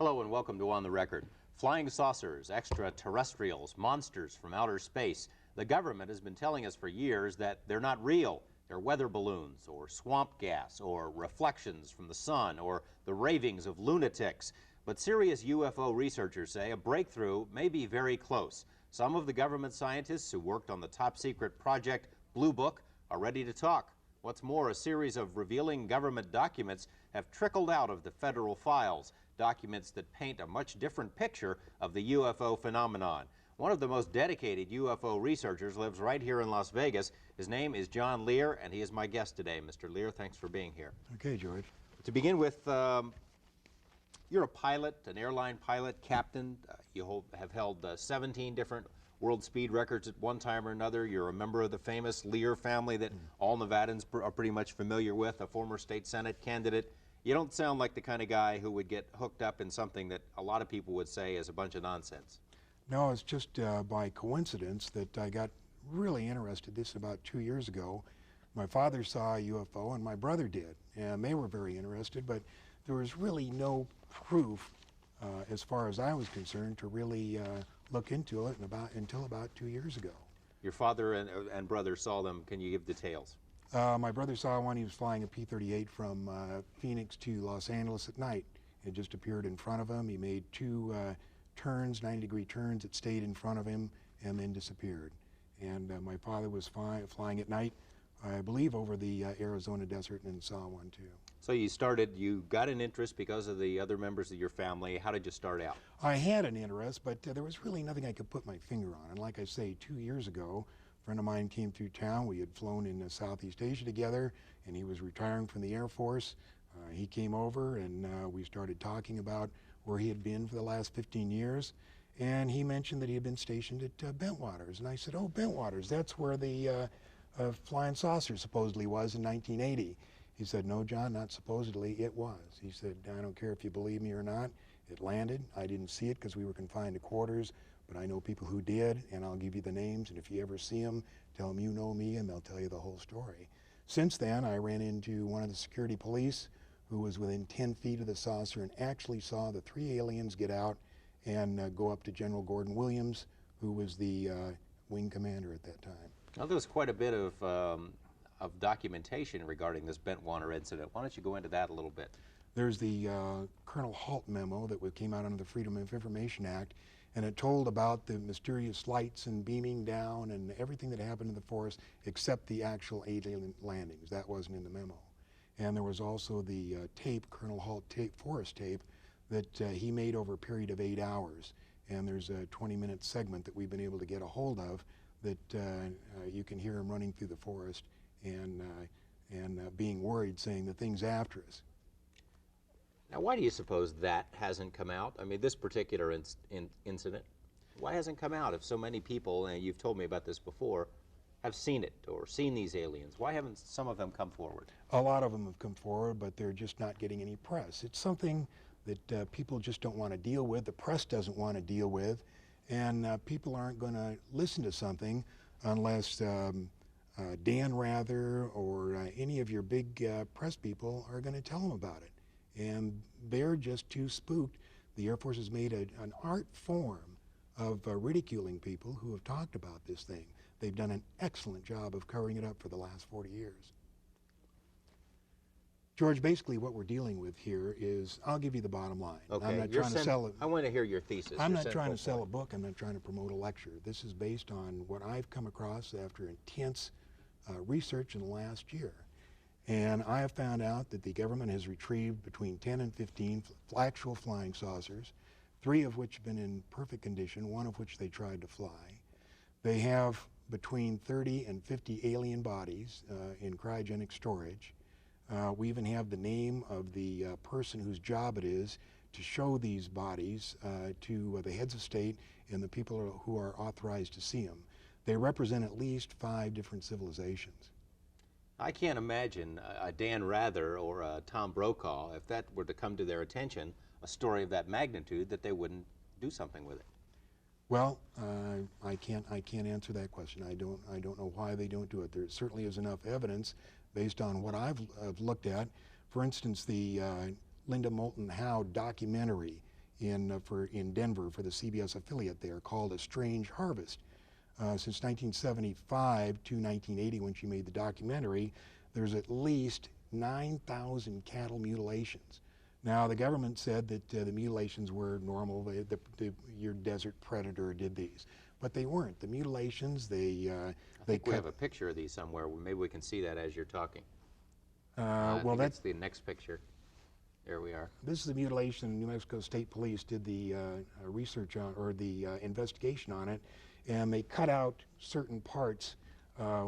Hello and welcome to On the Record. Flying saucers, extraterrestrials, monsters from outer space. The government has been telling us for years that they're not real. They're weather balloons or swamp gas or reflections from the sun or the ravings of lunatics. But serious UFO researchers say a breakthrough may be very close. Some of the government scientists who worked on the top secret project Blue Book are ready to talk. What's more, a series of revealing government documents have trickled out of the federal files, documents that paint a much different picture of the UFO phenomenon. One of the most dedicated UFO researchers lives right here in Las Vegas. His name is John Lear, and he is my guest today. Mr. Lear, thanks for being here. Okay, George. To begin with, you're a pilot, an airline pilot, captain. You have held 17 different world speed records at one time or another. You're a member of the famous Lear family that all Nevadans are pretty much familiar with, a former state Senate candidate. You don't sound like the kind of guy who would get hooked up in something that a lot of people would say is a bunch of nonsense. No, it's just by coincidence that I got really interested. This about 2 years ago. My father saw a UFO and my brother did, and they were very interested, but there was really no proof, as far as I was concerned, to really look into it until about 2 years ago. Your father and brother saw them. Can you give details? My brother saw one. He was flying a P-38 from Phoenix to Los Angeles at night. It just appeared in front of him. He made two turns, 90-degree turns. It stayed in front of him and then disappeared. And my father was flying at night, I believe, over the Arizona desert and saw one too. So you got an interest because of the other members of your family. How did you start out? I had an interest, but there was really nothing I could put my finger on. And like I say, 2 years ago, a friend of mine came through town. We had flown in Southeast Asia together, and he was retiring from the Air Force. He came over, and we started talking about where he had been for the last 15 years. And he mentioned that he had been stationed at Bentwaters. And I said, oh, Bentwaters, that's where the flying saucer supposedly was in 1980. He said, no, John, not supposedly, it was. He said, I don't care if you believe me or not. It landed. I didn't see it because we were confined to quarters, but I know people who did, and I'll give you the names, and if you ever see them, tell them you know me, and they'll tell you the whole story. Since then, I ran into one of the security police who was within 10 feet of the saucer and actually saw the 3 aliens get out and go up to General Gordon Williams, who was the wing commander at that time. Now, there was quite a bit of documentation regarding this Bentwater incident. Why don't you go into that a little bit? There's the Colonel Halt memo that came out under the Freedom of Information Act, and it told about the mysterious lights and beaming down and everything that happened in the forest except the actual alien landings. That wasn't in the memo. And there was also the tape, Colonel Halt tape, forest tape, that he made over a period of 8 hours. And there's a 20-minute segment that we've been able to get a hold of that you can hear him running through the forest and being worried, saying the thing's after us. Now, why do you suppose that hasn't come out? I mean, this particular incident, why hasn't come out if so many people, and you've told me about this before, have seen it or seen these aliens? Why haven't some of them come forward? A lot of them have come forward, but they're just not getting any press. It's something that people just don't want to deal with, the press doesn't want to deal with, and people aren't going to listen to something unless Dan Rather or any of your big press people are going to tell them about it. And they're just too spooked. The Air Force has made an art form of ridiculing people who have talked about this thing. They've done an excellent job of covering it up for the last 40 years. George, basically what we're dealing with here is, I'll give you the bottom line. Okay. I'm not trying to sell it. I want to hear your thesis. I'm not trying to sell a book. I'm not trying to promote a lecture. This is based on what I've come across after intense research in the last year. And I have found out that the government has retrieved between 10 and 15 actual flying saucers, 3 of which have been in perfect condition, 1 of which they tried to fly. They have between 30 and 50 alien bodies in cryogenic storage. We even have the name of the person whose job it is to show these bodies to the heads of state and the people who are authorized to see them. They represent at least 5 different civilizations. I can't imagine a Dan Rather or a Tom Brokaw, if that were to come to their attention, a story of that magnitude, that they wouldn't do something with it. Well, I can't answer that question. I don't know why they don't do it. There certainly is enough evidence based on what I've looked at. For instance, the Linda Moulton Howe documentary in Denver for the CBS affiliate there called A Strange Harvest. Since 1975 to 1980, when she made the documentary, there's at least 9,000 cattle mutilations. Now, the government said that the mutilations were normal. Your desert predator did these, but they weren't. The mutilations, I think we have a picture of these somewhere. Maybe we can see that as you're talking. Well, that's the next picture. There we are. This is the mutilation. New Mexico State Police did the research on, or the investigation on it, and they cut out certain parts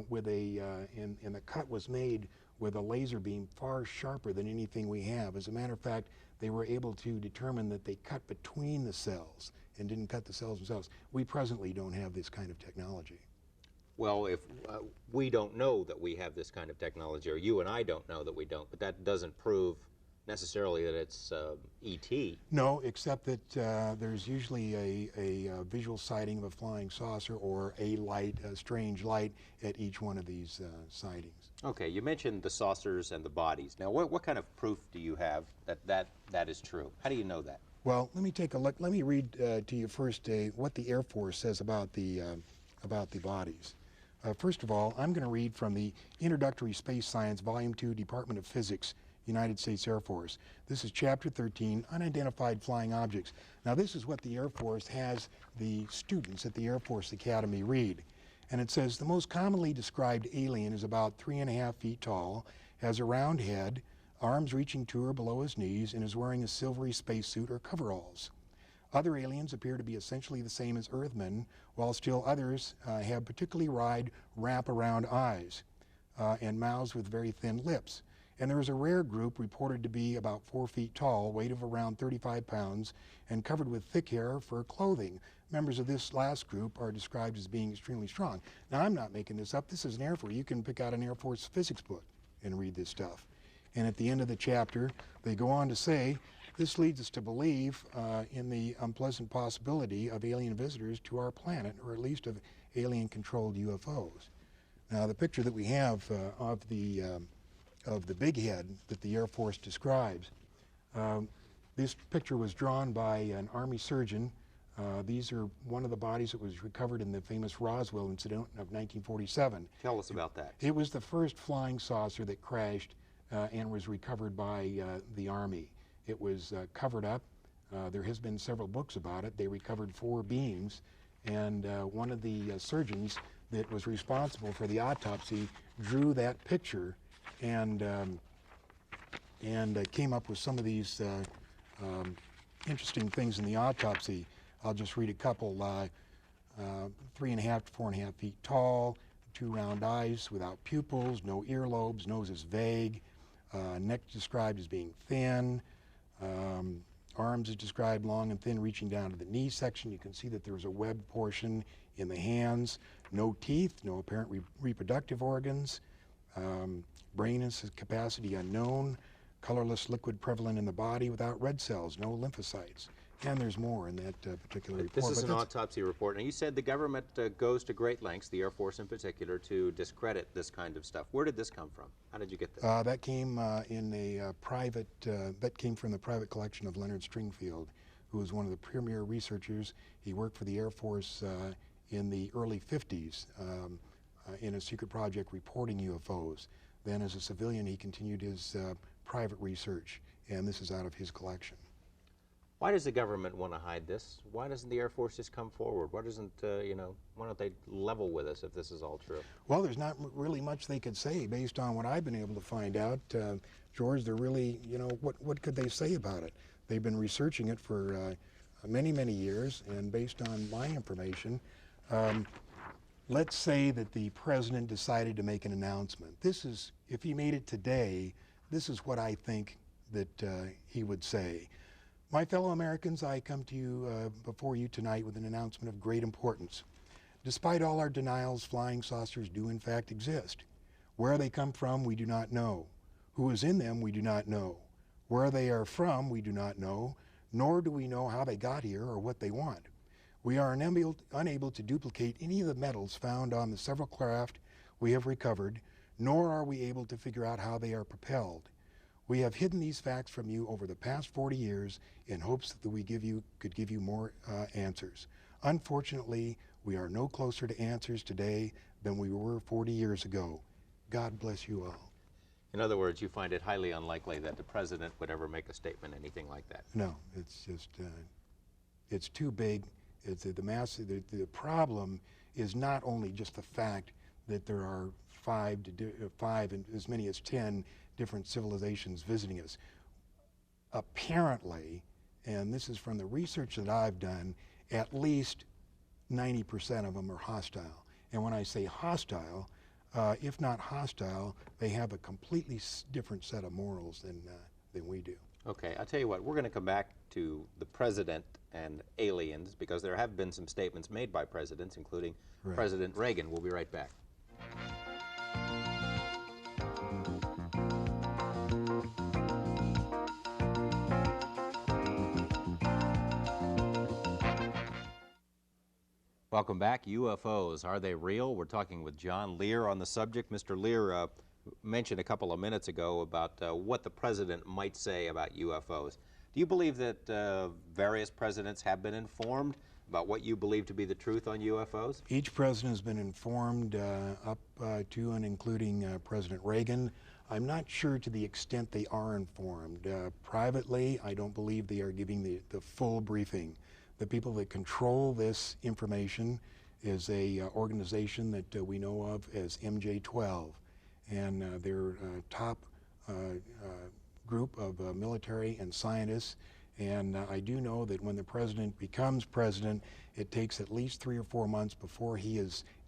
with and the cut was made with a laser beam far sharper than anything we have. As a matter of fact, they were able to determine that they cut between the cells and didn't cut the cells themselves. We presently don't have this kind of technology. Well, if we don't know that we have this kind of technology, or you and I don't know that we don't, but that doesn't prove necessarily that it's ET. No, except that there's usually a visual sighting of a flying saucer or a light, a strange light, at each one of these sightings. Okay, you mentioned the saucers and the bodies. Now, what kind of proof do you have that is true? How do you know that? Well, let me take a look. Let me read to you first what the Air Force says about the bodies. First of all, I'm going to read from the Introductory Space Science, Volume 2, Department of Physics, United States Air Force. This is Chapter 13, Unidentified Flying Objects. Now, this is what the Air Force has the students at the Air Force Academy read. And it says, the most commonly described alien is about 3.5 feet tall, has a round head, arms reaching to or below his knees, and is wearing a silvery spacesuit or coveralls. Other aliens appear to be essentially the same as Earthmen, while still others have particularly wide wrap-around eyes and mouths with very thin lips. And there is a rare group reported to be about 4 feet tall, weight of around 35 pounds, and covered with thick hair for clothing. Members of this last group are described as being extremely strong. Now, I'm not making this up. This is an Air Force. You can pick out an Air Force physics book and read this stuff. And at the end of the chapter, they go on to say, this leads us to believe in the unpleasant possibility of alien visitors to our planet, or at least of alien-controlled UFOs. Now, the picture that we have of the big head that the Air Force describes, this picture was drawn by an Army surgeon. These are one of the bodies that was recovered in the famous Roswell incident of 1947. Tell us about that. It was the first flying saucer that crashed and was recovered by the Army. It was covered up. There has been several books about it. They recovered 4 beings, and one of the surgeons that was responsible for the autopsy drew that picture and came up with some of these interesting things in the autopsy. I'll just read a couple. 3.5 to 4.5 feet tall, 2 round eyes without pupils, no earlobes, nose is vague, neck described as being thin, arms is described long and thin, reaching down to the knee section. You can see that there's a webbed portion in the hands, no teeth, no apparent reproductive organs, brain capacity unknown, colorless liquid prevalent in the body without red cells, no lymphocytes. And there's more in that particular report. This is an autopsy report. Now, you said the government goes to great lengths, the Air Force in particular, to discredit this kind of stuff. Where did this come from? How did you get this? That came in a private, that came from the private collection of Leonard Stringfield, who was one of the premier researchers. He worked for the Air Force in the early 50s in a secret project reporting UFOs. Then as a civilian, he continued his private research, and this is out of his collection. Why does the government want to hide this? Why doesn't the Air Force just come forward? Why doesn't, why don't they level with us if this is all true? Well, there's not really much they could say based on what I've been able to find out. George, they're really, what could they say about it? They've been researching it for many, many years, and based on my information, let's say that the president decided to make an announcement. This is, if he made it today, this is what I think that he would say. My fellow Americans, I come to you before you tonight with an announcement of great importance. Despite all our denials, flying saucers do in fact exist. Where they come from, we do not know. Who is in them, we do not know. Where they are from, we do not know, nor do we know how they got here or what they want. We are unable to duplicate any of the metals found on the several craft we have recovered, nor are we able to figure out how they are propelled. We have hidden these facts from you over the past 40 years in hopes that we could give you more answers. Unfortunately, we are no closer to answers today than we were 40 years ago. God bless you all. In other words, you find it highly unlikely that the president would ever make a statement, anything like that. No, it's just, it's too big. The problem is not only just the fact that there are five and as many as 10 different civilizations visiting us. Apparently, and this is from the research that I've done, at least 90% of them are hostile. And when I say hostile, if not hostile, they have a completely different set of morals than we do. Okay, I'll tell you what, we're going to come back to the president and aliens because there have been some statements made by presidents, including President Reagan. We'll be right back. Welcome back. UFOs, are they real? We're talking with John Lear on the subject. Mr. Lear mentioned a couple of minutes ago about what the president might say about UFOs. Do you believe that various presidents have been informed about what you believe to be the truth on UFOs? Each president has been informed up to and including President Reagan. I'm not sure to the extent they are informed. Privately, I don't believe they are giving the full briefing. The people that control this information is a organization that we know of as MJ-12, and they're a top group of military and scientists. And I do know that when the president becomes president, it takes at least 3 or 4 months before he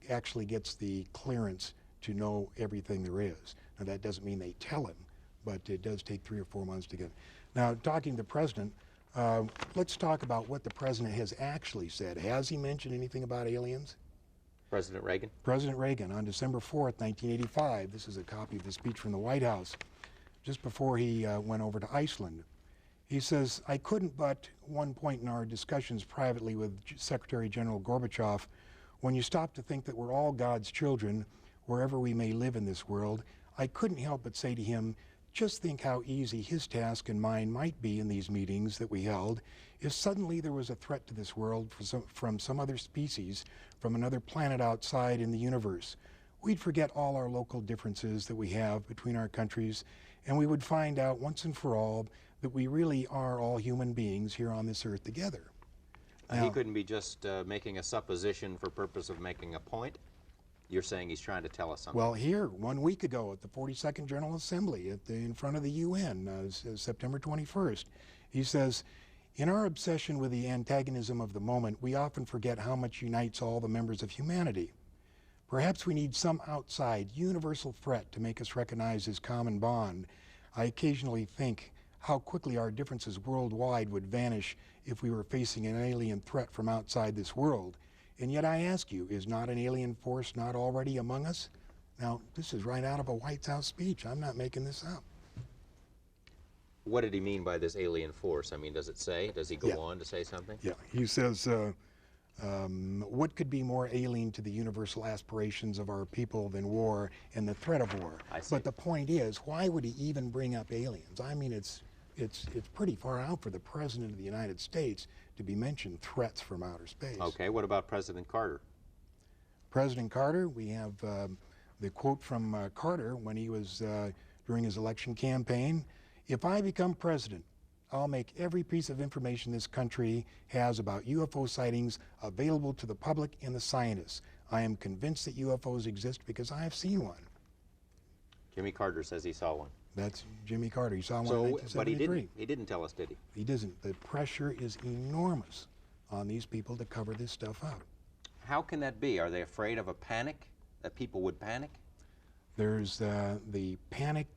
actually gets the clearance to know everything there is. Now, that doesn't mean they tell him, but it does take 3 or 4 months to get. Now, talking to the president, let's talk about what the president has actually said. Has he mentioned anything about aliens? President Reagan? President Reagan, on December 4th, 1985, this is a copy of the speech from the White House, just before he went over to Iceland. He says, I couldn't but, one point in our discussions privately with Secretary General Gorbachev, when you stop to think that we're all God's children, wherever we may live in this world, I couldn't help but say to him, just think how easy his task and mine might be in these meetings that we held if suddenly there was a threat to this world from some other species, from another planet outside in the universe. We'd forget all our local differences that we have between our countries, and we would find out once and for all that we really are all human beings here on this earth together. Now, he couldn't be just making a supposition for purpose of making a point? You're saying he's trying to tell us something? Well, here, 1 week ago at the 42nd General Assembly in front of the UN, September 21st, he says, in our obsession with the antagonism of the moment, we often forget how much unites all the members of humanity. Perhaps we need some outside, universal threat to make us recognize this common bond. I occasionally think how quickly our differences worldwide would vanish if we were facing an alien threat from outside this world. And yet I ask you, is not an alien force not already among us? Now, this is right out of a White House speech. I'm not making this up. What did he mean by this alien force? I mean, does it say? Does he go on to say something? Yeah, he says, what could be more alien to the universal aspirations of our people than war and the threat of war? I see. But the point is, why would he even bring up aliens? I mean, it's pretty far out for the President of the United States to be mentioned threats from outer space. Okay, what about President Carter? President Carter, we have the quote from Carter when he was during his election campaign, if I become president, I'll make every piece of information this country has about UFO sightings available to the public and the scientists. I am convinced that UFOs exist because I have seen one. Jimmy Carter says he saw one. That's Jimmy Carter. He saw one in So, 1973. but he didn't tell us, did he? He doesn't. The pressure is enormous on these people to cover this stuff up. How can that be? Are they afraid of a panic, that people would panic? There's the panic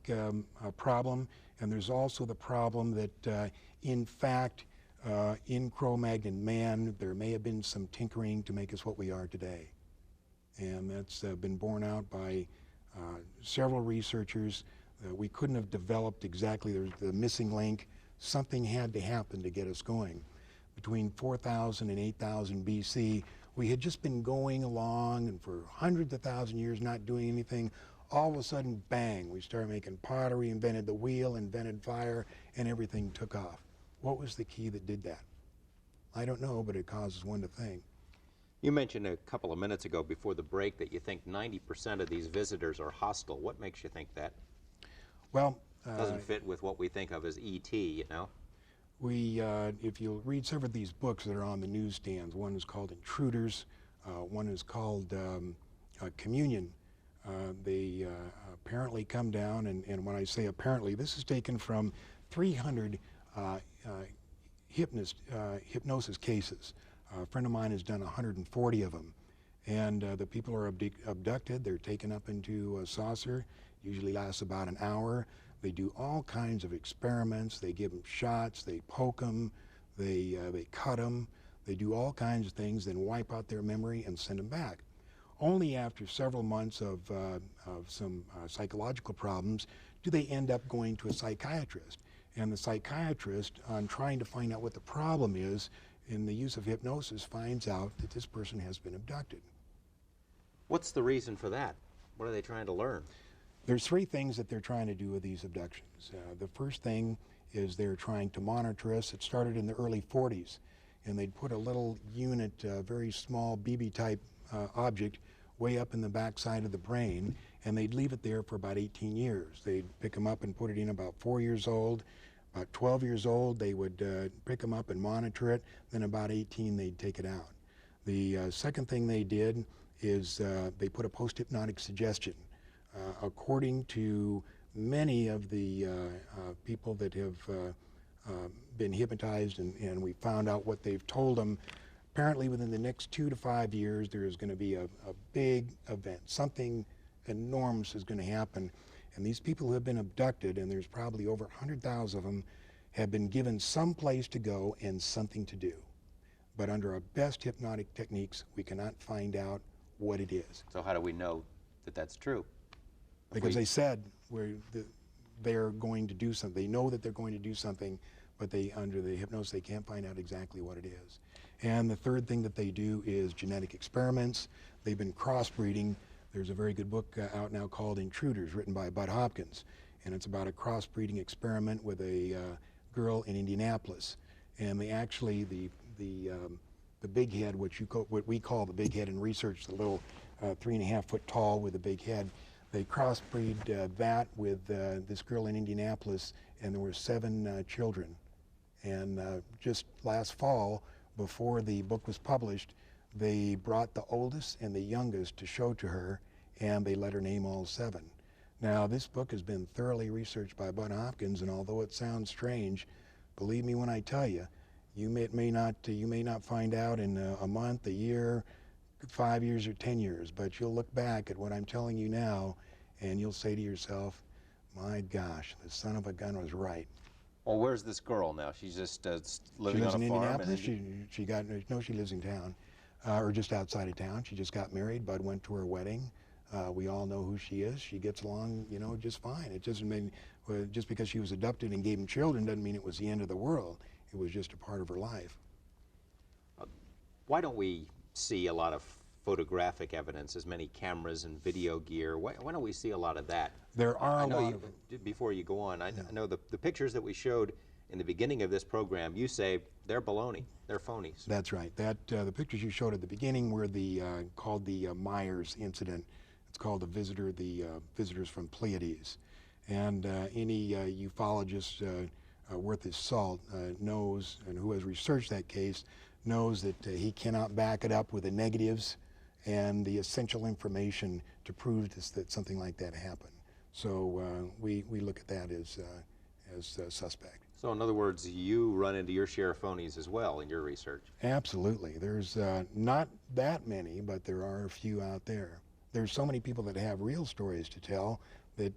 problem, and there's also the problem that, in fact, in Cro-Magnon man, there may have been some tinkering to make us what we are today. And that's been borne out by several researchers. We couldn't have developed exactly the missing link. Something had to happen to get us going. Between 4,000 and 8,000 BC, we had just been going along and for hundreds of thousand years not doing anything. all of a sudden, bang, we started making pottery, invented the wheel, invented fire, and everything took off. What was the key that did that? I don't know, but it causes one to think. You mentioned a couple of minutes ago before the break that you think 90% of these visitors are hostile. What makes you think that? Well, doesn't fit with what we think of as ET, you know? If you read several of these books that are on the newsstands, one is called Intruders, one is called Communion. They apparently come down, and when I say apparently, this is taken from 300 hypnosis cases. A friend of mine has done 140 of them. And the people are abducted, they're taken up into a saucer, usually lasts about an hour. They do all kinds of experiments. They give them shots, they poke them, they cut them, they do all kinds of things, then wipe out their memory and send them back. Only after several months of some psychological problems do they end up going to a psychiatrist. And the psychiatrist, on trying to find out what the problem is, in the use of hypnosis, finds out that this person has been abducted. What's the reason for that? What are they trying to learn? There's three things that they're trying to do with these abductions. The first thing is they're trying to monitor us. It started in the early 40s, and they'd put a little unit, very small BB-type object, way up in the backside of the brain, and they'd leave it there for about 18 years. They'd pick them up and put it in about 4 years old. About 12 years old, they would pick them up and monitor it. Then about 18, they'd take it out. The second thing they did is they put a post-hypnotic suggestion. According to many of the people that have been hypnotized, and we found out what they've told them, apparently within the next 2 to 5 years, there is going to be a big event. Something enormous is going to happen. And these people who have been abducted, and there's probably over 100,000 of them, have been given some place to go and something to do. But under our best hypnotic techniques, we cannot find out what it is. So how do we know that that's true? Because they said they're going to do something. They know that they're going to do something, but under the hypnosis, they can't find out exactly what it is. And the third thing that they do is genetic experiments. They've been crossbreeding. There's a very good book out now called Intruders, written by Bud Hopkins, and it's about a crossbreeding experiment with a girl in Indianapolis. And they actually, the big head, what we call the big head in research, the little 3.5 foot tall with a big head, they crossbreed that with this girl in Indianapolis, and there were 7 children. And just last fall, before the book was published, they brought the oldest and the youngest to show to her, and they let her name all 7. Now, this book has been thoroughly researched by Bud Hopkins, and although it sounds strange, believe me when I tell you, you may not find out in a month, a year, 5 years, or 10 years, but you'll look back at what I'm telling you now, and you'll say to yourself, my gosh, the son of a gun was right. Well, where's this girl now? She's just living on a farm? She lives in Indianapolis. She lives in town. Or just outside of town. She just got married. Bud went to her wedding. We all know who she is. She gets along, just fine. It doesn't mean, just because she was abducted and gave him children doesn't mean it was the end of the world. It was just a part of her life. Why don't we see a lot of photographic evidence, as many cameras and video gear? Why don't we see a lot of that? There are a lot of them. Before you go on, I know the pictures that we showed in the beginning of this program, you say they're baloney, they're phonies. That's right. The pictures you showed at the beginning were called the Myers incident. It's called the visitors from Pleiades. And any ufologist worth his salt knows, and who has researched that case, knows that he cannot back it up with the negatives and the essential information to prove that something like that happened. So we look at that as suspect. So in other words, you run into your share of phonies as well in your research? Absolutely. There's not that many, but there are a few out there. There's so many people that have real stories to tell that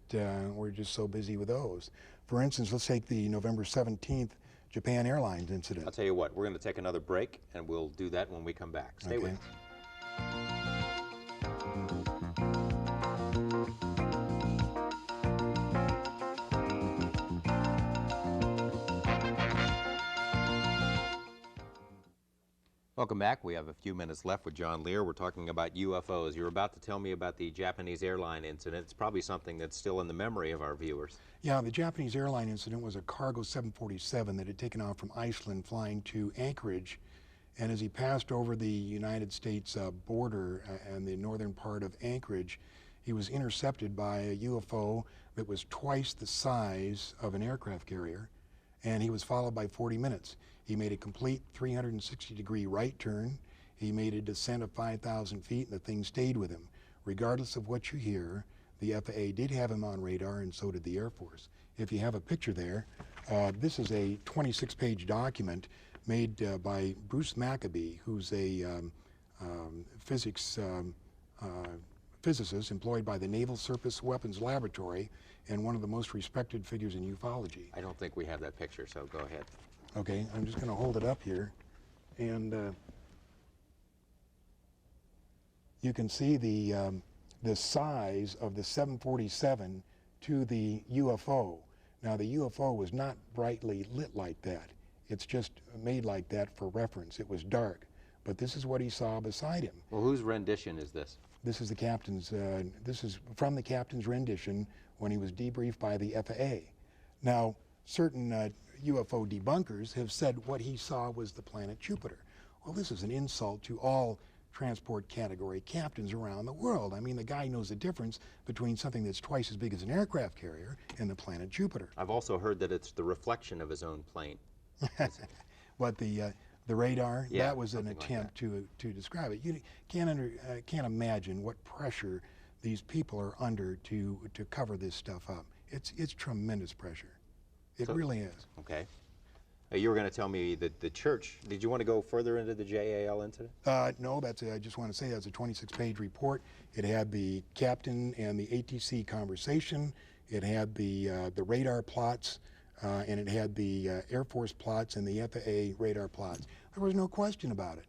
we're just so busy with those. For instance, let's take the November 17th Japan Airlines incident. I'll tell you what, we're going to take another break, and we'll do that when we come back. Stay with us. Welcome back. We have a few minutes left with John Lear. We're talking about UFOs. You're about to tell me about the Japanese airline incident. It's probably something that's still in the memory of our viewers. Yeah, the Japanese airline incident was a cargo 747 that had taken off from Iceland flying to Anchorage. And as he passed over the United States border and the northern part of Anchorage, he was intercepted by a UFO that was twice the size of an aircraft carrier, and he was followed by 40 minutes. He made a complete 360-degree right turn. He made a descent of 5,000 feet, and the thing stayed with him. Regardless of what you hear, the FAA did have him on radar, and so did the Air Force. If you have a picture there, this is a 26-page document made by Bruce Maccabee, who's a physicist employed by the Naval Surface Weapons Laboratory and one of the most respected figures in ufology. I don't think we have that picture, so go ahead. Okay, I'm just going to hold it up here, and you can see the size of the 747 to the UFO. Now, the UFO was not brightly lit like that. It's just made like that for reference. It was dark, but this is what he saw beside him. Well, whose rendition is this? This is the captain's. This is from the captain's rendition when he was debriefed by the FAA. Now, certain UFO debunkers have said what he saw was the planet Jupiter. Well, this is an insult to all transport category captains around the world. I mean, the guy knows the difference between something that's twice as big as an aircraft carrier and the planet Jupiter. I've also heard that it's the reflection of his own plane. But the radar, Yeah, that was an something like attempt to describe it. You can't imagine what pressure these people are under to cover this stuff up. It's tremendous pressure. It really is. Okay. You were going to tell me that the church, did you want to go further into the JAL incident? No, I just want to say that's a 26-page report. It had the captain and the ATC conversation. It had the radar plots, and it had the Air Force plots and the FAA radar plots. There was no question about it.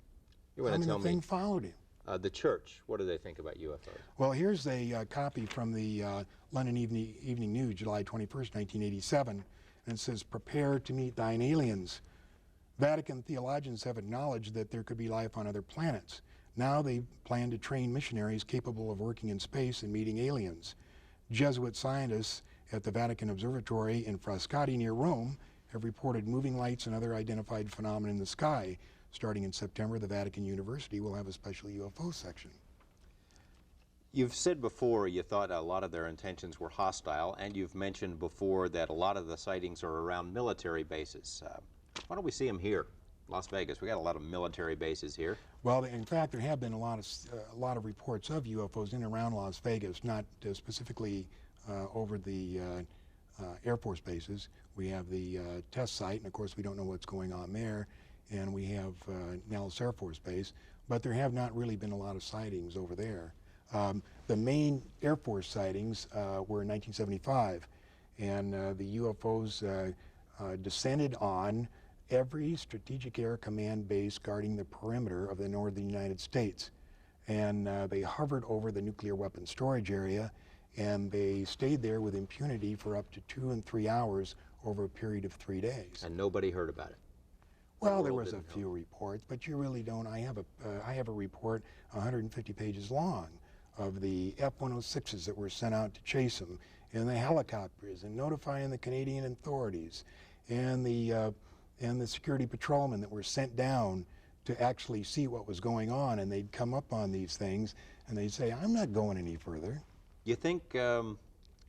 You want to tell the me thing followed him. The church, what do they think about UFOs? Well, here's a copy from the London Evening News, July 21st, 1987. And it says, "Prepare to meet thine aliens." Vatican theologians have acknowledged that there could be life on other planets. Now they plan to train missionaries capable of working in space and meeting aliens. Jesuit scientists at the Vatican Observatory in Frascati near Rome have reported moving lights and other identified phenomena in the sky. Starting in September, the Vatican University will have a special UFO section. You've said before you thought a lot of their intentions were hostile, and you've mentioned before that a lot of the sightings are around military bases. Why don't we see them here, Las Vegas? We got a lot of military bases here. Well, in fact, there have been a lot of reports of UFOs in and around Las Vegas, not specifically over the Air Force bases. We have the test site, and of course we don't know what's going on there, and we have Nellis Air Force Base, but there have not really been a lot of sightings over there. The main Air Force sightings were in 1975, and the UFOs descended on every Strategic Air Command base guarding the perimeter of the northern United States. And they hovered over the nuclear weapons storage area, and they stayed there with impunity for up to 2 and 3 hours over a period of 3 days. And nobody heard about it? Well, there was a few reports, but you really don't. I have a report 150 pages long of the F-106s that were sent out to chase them, and the helicopters, and notifying the Canadian authorities, and the security patrolmen that were sent down to actually see what was going on, and they'd come up on these things, and they'd say, "I'm not going any further." You think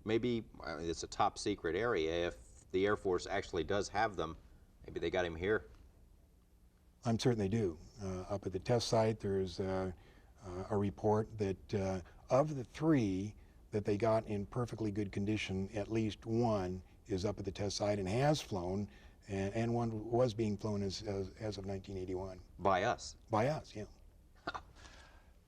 maybe it's a top secret area, if the Air Force actually does have them, maybe they got him here? I'm certain they do. Up at the test site, there's a report that of the 3 that they got in perfectly good condition, at least 1 is up at the test site and has flown, and 1 was being flown as of 1981. By us? By us, yeah.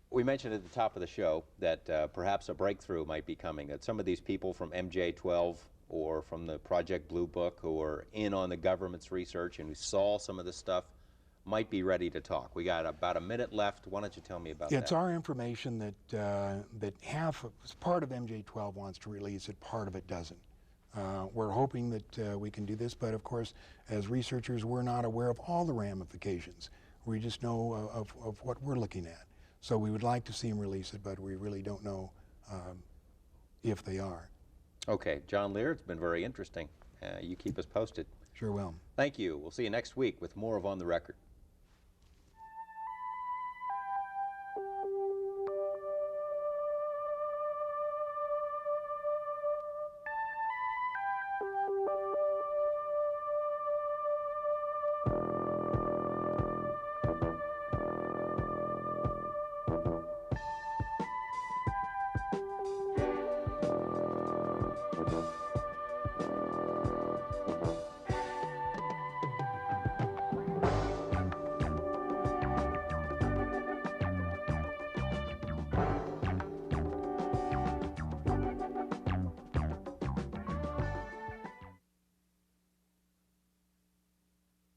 We mentioned at the top of the show that perhaps a breakthrough might be coming, that some of these people from MJ-12 or from the Project Blue Book who are in on the government's research and who saw some of this stuff might be ready to talk. We got about a minute left. Why don't you tell me about that? It's our information that half of part of MJ-12 wants to release it, part of it doesn't. We're hoping that we can do this, but of course, as researchers, we're not aware of all the ramifications. We just know of what we're looking at. So we would like to see them release it, but we really don't know if they are. Okay, John Lear, it's been very interesting. You keep us posted. Sure will. Thank you. We'll see you next week with more of On the Record.